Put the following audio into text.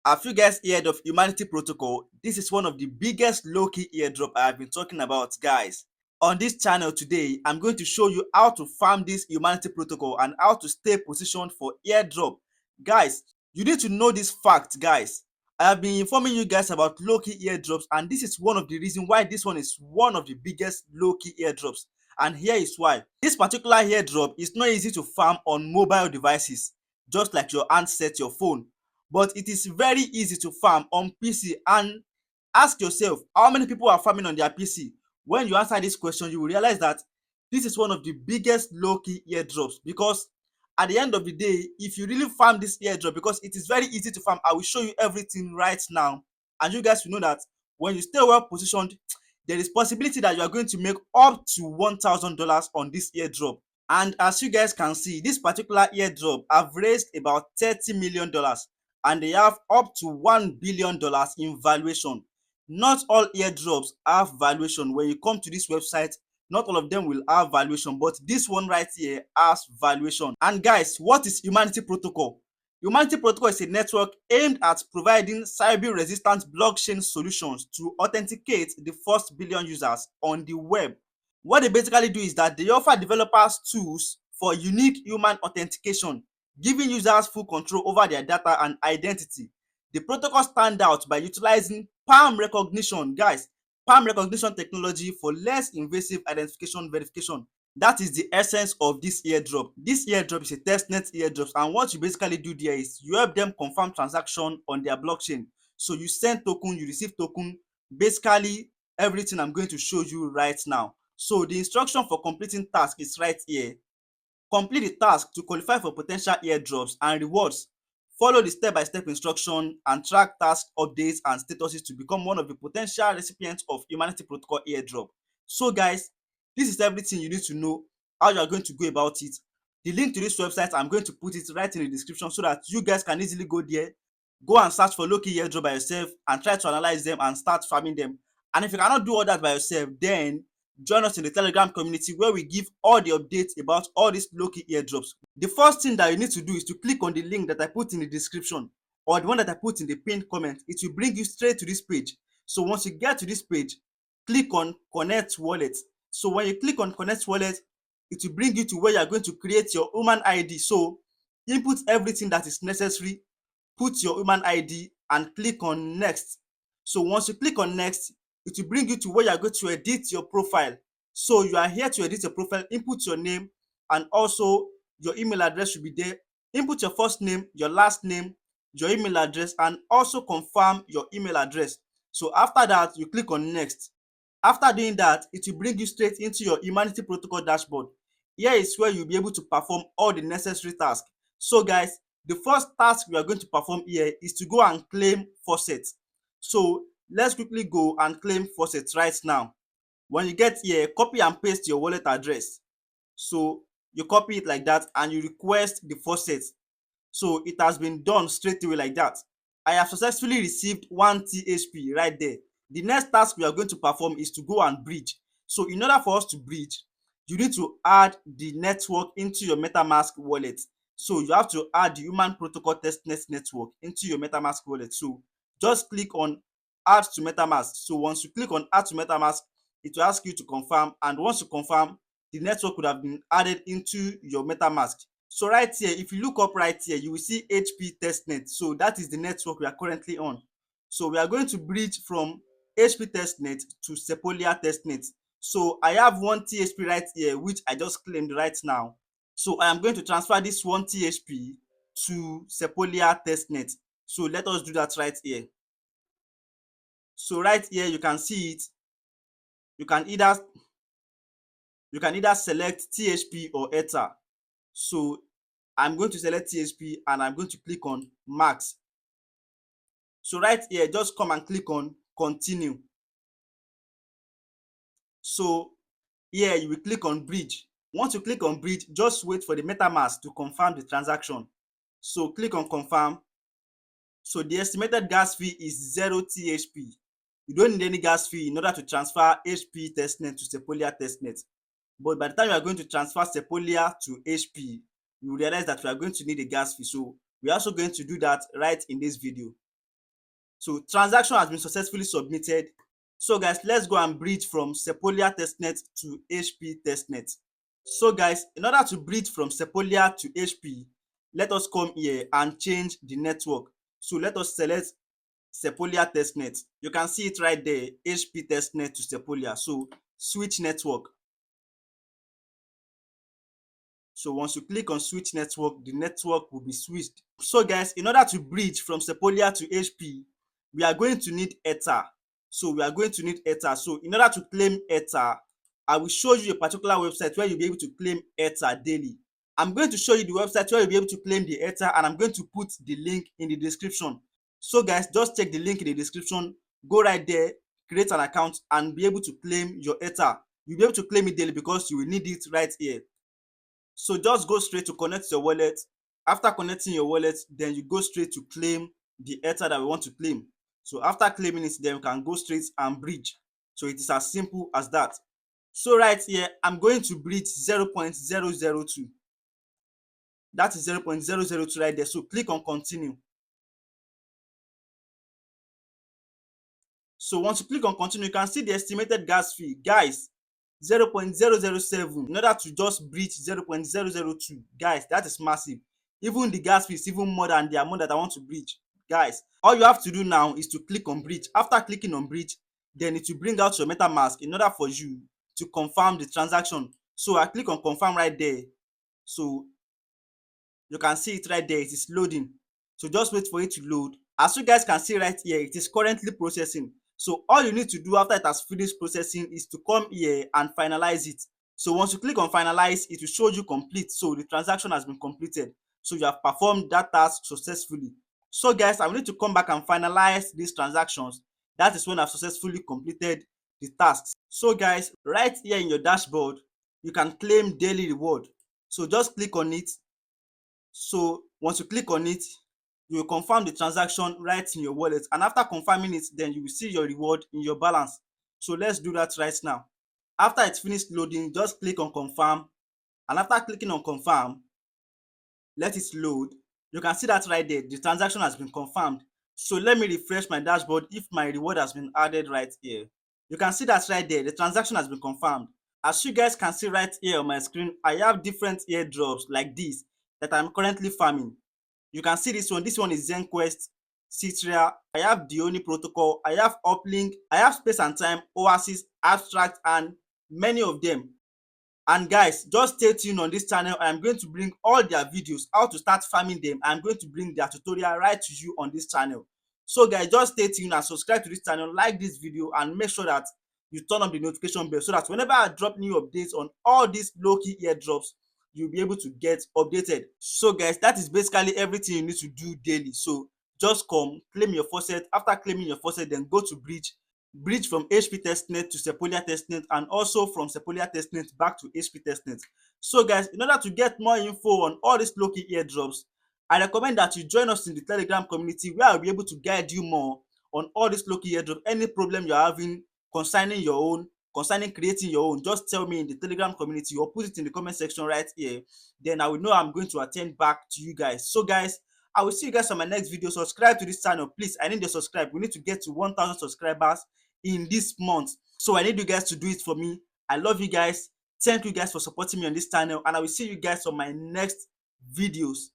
Have you guys heard of Humanity Protocol? This is one of the biggest low-key airdrop I have been talking about, guys. On this channel today, I'm going to show you how to farm this Humanity Protocol and how to stay positioned for airdrop. Guys, you need to know this fact, guys. I have been informing you guys about low-key airdrops, and this is one of the reasons why this one is one of the biggest low-key airdrops. And here is why. This particular airdrop is not easy to farm on mobile devices, just like your handset, your phone, but it is very easy to farm on PC. And ask yourself, how many people are farming on their PC? When you answer this question, you will realize that this is one of the biggest low-key airdrops, because at the end of the day, if you really farm this airdrop, because it is very easy to farm, I will show you everything right now, and you guys will know that when you stay well positioned, there is possibility that you are going to make up to $1,000 on this airdrop. And as you guys can see, this particular airdrop have raised about $30 million, and they have up to $1 billion in valuation. Not all airdrops have valuation. When you come to this website, not all of them will have valuation, but this one right here has valuation. And guys, what is Humanity Protocol? Humanity Protocol is a network aimed at providing cyber-resistant blockchain solutions to authenticate the first billion users on the web. What they basically do is that they offer developers tools for unique human authentication, giving users full control over their data and identity. The protocol stands out by utilizing palm recognition, guys, palm recognition technology for less invasive identification verification. That is the essence of this airdrop. This airdrop is a testnet airdrop, and what you basically do there is you help them confirm transaction on their blockchain. So you send token, you receive token, basically everything I'm going to show you right now. So the instruction for completing task is right here. Complete the task to qualify for potential airdrops and rewards. Follow the step-by-step instruction and track task updates and statuses to become one of the potential recipients of Humanity Protocol airdrop. So guys, this is everything you need to know how you are going to go about it. The link to this website, I'm going to put it right in the description so that you guys can easily go there, go and search for low-key airdrop by yourself and try to analyze them and start farming them. And if you cannot do all that by yourself, then join us in the Telegram community where we give all the updates about all these low-key airdrops. The first thing that you need to do is to click on the link that I put in the description, or the one that I put in the pinned comment. It will bring you straight to this page. So once you get to this page, click on Connect Wallet. So when you click on Connect Wallet, it will bring you to where you are going to create your human ID. So input everything that is necessary, put your human ID and click on Next. So once you click on Next, it will bring you to where you are going to edit your profile. So you are here to edit your profile. Input your name, and also your email address should be there. Input your first name, your last name, your email address, and also confirm your email address. So after that, you click on Next. After doing that, it will bring you straight into your Humanity Protocol dashboard. Here is where you'll be able to perform all the necessary tasks. So guys, the first task we are going to perform here is to go and claim faucets. So let's quickly go and claim faucets right now. When you get here, copy and paste your wallet address. So you copy it like that and you request the faucet. So it has been done straight away like that. I have successfully received 1 THP right there. The next task we are going to perform is to go and bridge. So in order for us to bridge, you need to add the network into your MetaMask wallet. So you have to add the Human Protocol Testnet network into your MetaMask wallet. So just click on Add to MetaMask. So once you click on Add to MetaMask, it will ask you to confirm, and once you confirm, the network would have been added into your MetaMask. So right here, if you look up right here, you will see HP Testnet. So that is the network we are currently on. So we are going to bridge from HP Testnet to Sepolia Testnet. So I have 1 THP right here, which I just claimed right now. So I am going to transfer this 1 THP to Sepolia Testnet. So let us do that right here. So right here, you can see it. You can either select THP or Ether. So I'm going to select THP and I'm going to click on Max. So right here, just come and click on Continue. So here you will click on Bridge. Once you click on Bridge, just wait for the MetaMask to confirm the transaction. So click on Confirm. So the estimated gas fee is 0 THP. You don't need any gas fee in order to transfer HP Testnet to Sepolia Testnet. But by the time you are going to transfer Sepolia to HP, you realize that we are going to need a gas fee. So we are also going to do that right in this video. So transaction has been successfully submitted. So guys, let's go and bridge from Sepolia testnet to HP testnet. So guys, in order to bridge from Sepolia to HP, let us come here and change the network. So let us select Sepolia testnet. You can see it right there, HP testnet to Sepolia. So switch network. So once you click on switch network, the network will be switched. So guys, in order to bridge from Sepolia to HP, we are going to need Ether. So we are going to need Ether. So in order to claim Ether, I will show you a particular website where you'll be able to claim Ether daily. I'm going to show you the website where you'll be able to claim the Ether, and I'm going to put the link in the description. So guys, just check the link in the description, go right there, create an account, and be able to claim your Ether. You'll be able to claim it daily because you will need it right here. So just go straight to connect your wallet. After connecting your wallet, then you go straight to claim the Ether that we want to claim. So after claiming it, then you can go straight and bridge. So it is as simple as that. So right here, I'm going to bridge 0.002. That is 0.002 right there. So click on continue. So once you click on continue, you can see the estimated gas fee. Guys, 0.007 in order to just bridge 0.002. Guys, that is massive. Even the gas fee is even more than the amount that I want to bridge. Guys, all you have to do now is to click on bridge. After clicking on bridge, then it will bring out your MetaMask in order for you to confirm the transaction. So I click on confirm right there. So you can see it right there, it is loading. So just wait for it to load. As you guys can see right here, it is currently processing. So all you need to do after it has finished processing is to come here and finalize it. So once you click on finalize, it will show you complete. So the transaction has been completed. So you have performed that task successfully. So guys, I will need to come back and finalize these transactions. That is when I've successfully completed the tasks. So guys, right here in your dashboard, you can claim daily reward. So just click on it. So once you click on it, you will confirm the transaction right in your wallet, and after confirming it, then you will see your reward in your balance. So let's do that right now. After it's finished loading, just click on confirm, and after clicking on confirm, let it load. You can see that right there, the transaction has been confirmed. So let me refresh my dashboard if my reward has been added right here. You can see that right there, the transaction has been confirmed. As you guys can see right here on my screen, I have different airdrops like this that I'm currently farming. You can see this one. This one is ZenQuest, Citria. I have the Oni protocol. I have Uplink. I have Space and Time, Oasis, Abstract, and many of them. And guys, just stay tuned on this channel. I am going to bring all their videos, how to start farming them. I'm going to bring their tutorial right to you on this channel. So guys, just stay tuned and subscribe to this channel, like this video, and make sure that you turn on the notification bell so that whenever I drop new updates on all these low-key airdrops, you'll be able to get updated. So guys, that is basically everything you need to do daily. So just come, claim your faucet. After claiming your faucet, then go to bridge from HP testnet to Sepolia testnet, and also from Sepolia testnet back to HP testnet. So guys, in order to get more info on all these low-key airdrops, I recommend that you join us in the Telegram community where I'll be able to guide you more on all these low-key airdrops. Any problem you're having concerning your own, concerning creating your own, just tell me in the Telegram community or put it in the comment section right here. Then I will know I'm going to attend back to you guys. So guys, I will see you guys on my next video. Subscribe to this channel, please. I need to subscribe. We need to get to 1,000 subscribers in this month. So I need you guys to do it for me. I love you guys. Thank you guys for supporting me on this channel, and I will see you guys on my next videos.